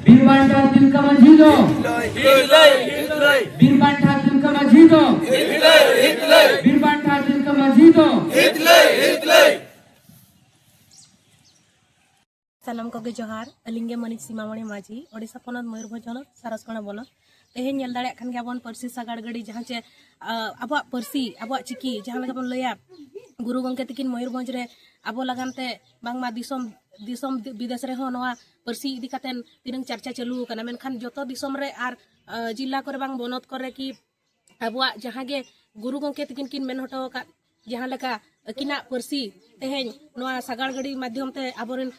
बीरबांटा तिनका माझी दो बीरबांटा तिनका माझी दो बीरबांटा तिनका माझी दो सानाम को जोहार अलिंगे मनीष सीमामणि माझी ओडिशा पनत मयूरभंज सारसकणा बन तेहे नेल दाड़े खान गबन परसी सागाड़ गाड़ी जहाँ चे अब परसी अब चिकी जहाँ लगा बन लया गुरु गंगे तकिन मयूरभंज रे अब लगानते बांगमा दिसम दिसम विदेश रे हो नवा परसी इदी कातेन तिरंग चर्चा चलू कना मेनखान जतो दिसम रे आर जिला करे बांग बनत करे कि अब जहाँ गे गुरु गंगे तकिन किन मेन हटो का जहाँ लगा किना परसी तेहेन नवा सागाड़ गाड़ी माध्यम ते आबोरेन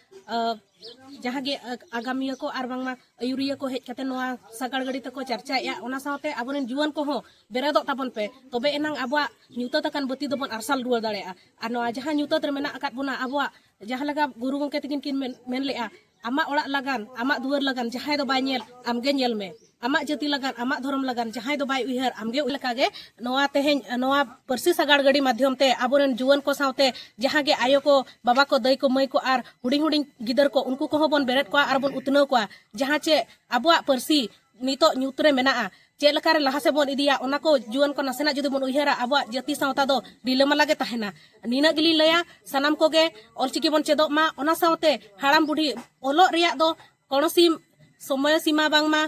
जहाँ गे आगामी को और बांगमा अयुरिया को हेज कते नवा सागाड़ गाड़ी तको चर्चाया ओना साथे आबोरेन जुवान को हो बेरेदो ताबन पे तबे एनांग आबवा न्यूतत अकान बती दोबन आरसाल रुवार दाड़ेया आर नवा जहाँ न्यूतत रे मेना अकात बोना आबवा जहाँ लगा गुरु गंगे तकिन किन मेन लेआ आमा ओड़ा लगान आमा दुआर लगान जहाँ दो बाय नेल आमगे नेल में आमा जाति लगान आमा धर्म लगान जहाँ दो बाय उइहर आमगे उलकागे नवा तेहेन नवा परसी सागाड़ गाड़ी माध्यम ते आबोरेन जुवान को साथे जहाँ गे आयो को बाबा को दई को मई को आर हुडिंग हुडिंग गिदर को उनको को बन बेरेट को आर बन उतनव को जहाँ चे आबवा परसी नितो न्यूतरे मेना चे लकारे लहा से बन इदिया ओना को जुवान को नसेना जुदी बन उइहरा आबवा जाति सावता दो डिलेमाला गे तहेना नीना गिली लया सनाम को गे ऑलचिकी बन चेदो मा ओना सावते हाड़ाम बुढ़ी ओलो रिया दो कोनोसी समय सीमा बांगमा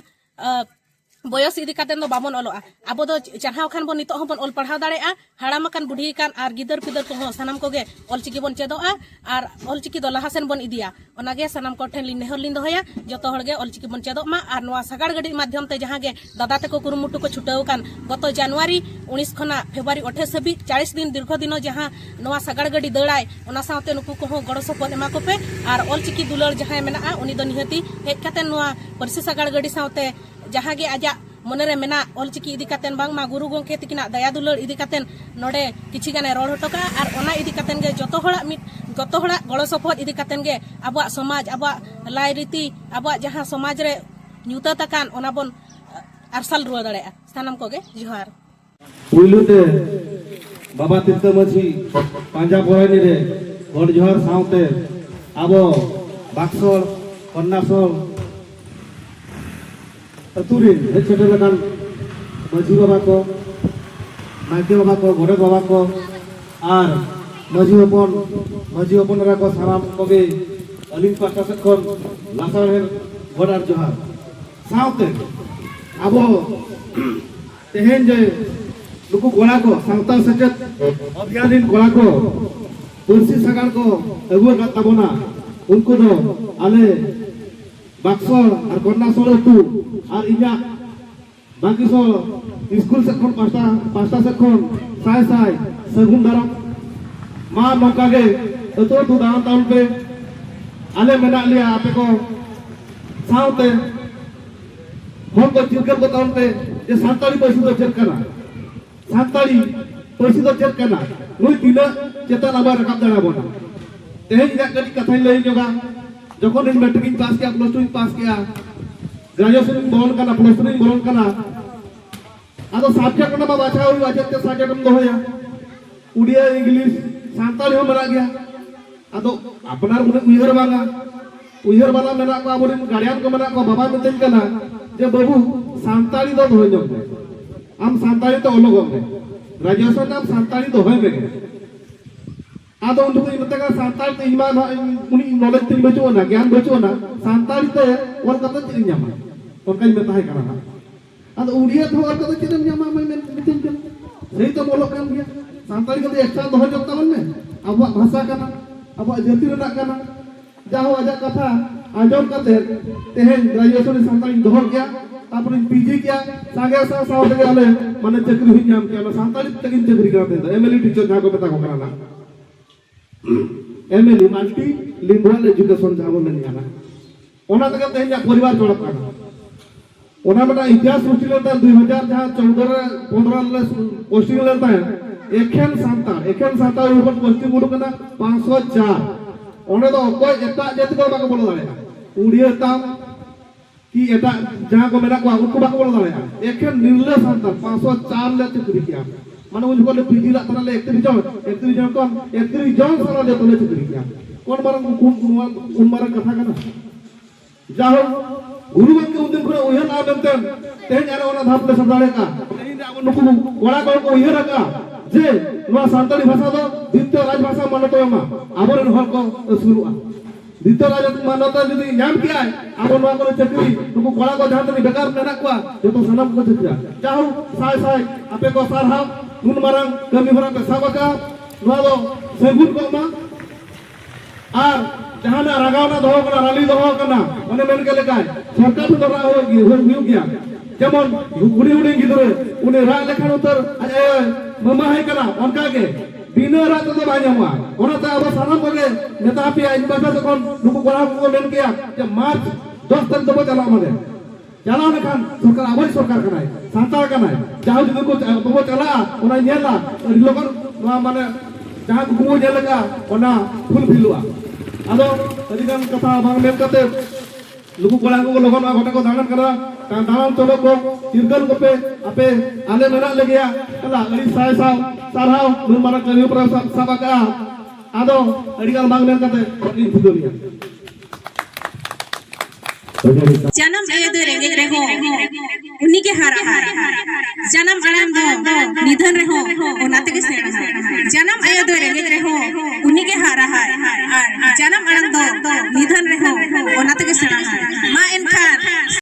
बयस इदी कातेन दो बाबन ओलोआ आबो दो चाहाव खान बन नितो बन ओल पढ़ाव दाड़ेआ हाड़ाम कान बुढ़ी कान आर गिदर पिदर को सनाम को गे ऑलचिकी बन चेदोआ आर ऑलचिकी दो लहासेन बन इदिया ओनागे सनाम को ठेन नेहर लिन दोहया जतो हड़गे ऑलचिकी बन चेदो मा आर नवा सागाड़ गाड़ी माध्यम ते जहाँ गे दादा तको कुरुमुटु को छुटाव कान गत जनवरी 19 खना फेब्रुआरी 28 हाबी 40 दिन दीर्घ दिन जहाँ नवा सागाड़ गाड़ी दौड़ाय ओना साथे नुकु को गड़ो सपोर्ट एमा को पे आर ऑलचिकी दुलर जहाँ मेना उनी दो निहती हेज काते नवा परसी सागाड़ गाड़ी साथे जहाँ गे आजा मनरे मेना ऑलचिकी इदी कातेन बांग मा गुरु गंगे तकिना दया दुलर इदी कातेन नोडे किछि गाने रोड हटोका आर ओना इदी कातेन गे जतो हड़ा मिट गतो हड़ा गड़ो सपोर्ट इदी कातेन गे आबा समाज आबा लाय रीति आबा जहाँ समाज रे न्यूता तकान ओना बन आरसाल रुवा दाड़ेया स्थानम को गे जोहार पुइलुते बाबा तिरका माझी पांजा परानी रे गड जोहार सावते आबो बाक्सर कन्नासर अतुरी छोटे लगान माझी बाबा को नायके बाबा को गोरे बाबा को आर माझी हपन रा को साराम कोगे अलिंग पासा से कोन लासार है गोडार जोहार सावते आबो तेहेन जे लुकु गोला को सांता सचत अभियान गोला को तुलसी सागाड़ को अगुआ का तबोना उनको दो आले बाक्सर और कन्नासर तू और इना बाकी सो स्कूल से कोन पास्ता से कोन साय साय सगुन दारम मा नौका गे तो तू दान ताउन पे आले मेना लिया आपे को सावते हम को चिरकर को ताउन पे जे सांताली पैसे तो चेक करना सांताली पैसे तो चेक करना नुई तिना चेतन आबा रकाब दाड़ा बोना तेहेन जा कटी कथा लई जोगा जखन इन मैट्रिक पास किया प्लस 2 पास किया ग्रेजुएशन बोलन कना प्लस 3 बोलन कना आदो सब्जेक्ट ना बाछा हुई बाछते सब्जेक्ट में दोया उड़िया इंग्लिश सांताली हो मरा गया आदो अपनार उन उइहर बांगा उइहर वाला मेना को आबोरिन गार्डियन को मेना को बाबा मितेन कना जे बाबू सांताली दो होय जम आम सांताली तो अलग हो ग्रेजुएशन नाम सांताली तो होय में आदो उनको इनतका सांताली ते इमान उनी नॉलेज ते बचो ना ज्ञान बचो ना सांताली ते और कत चिन जामा और कई में ताहे करा आदो उड़िया तो और कत चिन जामा मैं मितिन के सही तो बोलो कान गया सांताली को एक्स्ट्रा दोह जता मन में अब भाषा कना अब जाति रना कना जाहो आजा कथा आजम कते तेहेन ग्रेजुएशन सांताली दोह गया तापर पीजी किया सागे साव लगे आले माने चक्री हुई नाम के सांताली तकिन चक्री करते एमएलए टीचर जहां को पता को कराना एमएलए मल्टी लिंगुअल एजुकेशन जहां में नियाना ओना तक तेहेन परिवार चलत काना ओना बटा इतिहास सृष्टि लेता 2000 जहां 14 15 पोस्टिंग लेता है एखेन सांताल ऊपर पोस्टिंग उड़ कना 504 ओने तो कोई एटा जाति को बाको बोल दाड़े उड़िया ताम कि एटा जहां को मेरा को उनको बाको बोल दाड़े एखेन निर्ले सांताल 504 ले चुकी किया माने उनको ले पीजी ला तना ले 31 जन कोन 31 जन सारा ले तले चुकी किया कोन मारन उन मारन कथा कना जाहो गुरु गंगे उदिन को उयहर ना बेनते तेज आरो ओना धाप ले सदाले का नुकु कोड़ा को उयहर का जे नवा सांताली भाषा दो द्वितीय राज भाषा मानतो एमा आबोरन हर को शुरुआ द्वितीय राज मानतो जदि नाम किया आबो नवा को चक्री नुकु कोड़ा को जहां तनी बेकार मेना को जो तो सनम को चक्रिया जाहो साय साय आपे को सारहाव नुन मारंग कमी हरा पे साबका नवा दो सेगुन को मा आर जहां ना रागावना दो कना राली दो कना माने मेन के लेकाय सरकार तो दरा हो गया जेमन गुडी गुडी गिदरे उनी रा लेखान उतर आय ममा है कना उनका के बिना रात तो बाजमा ओनाते अब सानाम के नेता पे आज बासा तखन नुकु कोड़ा को मेन किया जे मार्च 10 तारीख दबो चला माने चला लेखान सरकार आबार सरकार कनाय सांताल कनाय जाहो जदि को दबो चला ओना नेला लोगन माने जहां गुमो नेलका ओना फुल फिलुआ आदो तदिगान कथा बांग मेन कते लुकु कोड़ा को लोगन मा गोटे को दानन करा दानन चलो को तिरगल को पे आपे आले मेना ले गया कला अड़ी साय साव सारहाव नुन मारा करियो पर साबका आदो अड़ीगान बांग मेन कते इन फुदोलिया जन्म आयो दो रेंगेज रहो उन्हीं के हारा जन्म आराम दो निधन रहो ओनाते के सेना जन्म आयो दो रेंगेज रहो उन्हीं के हारा जन्म आराम दो निधन रहो ओनाते के सेना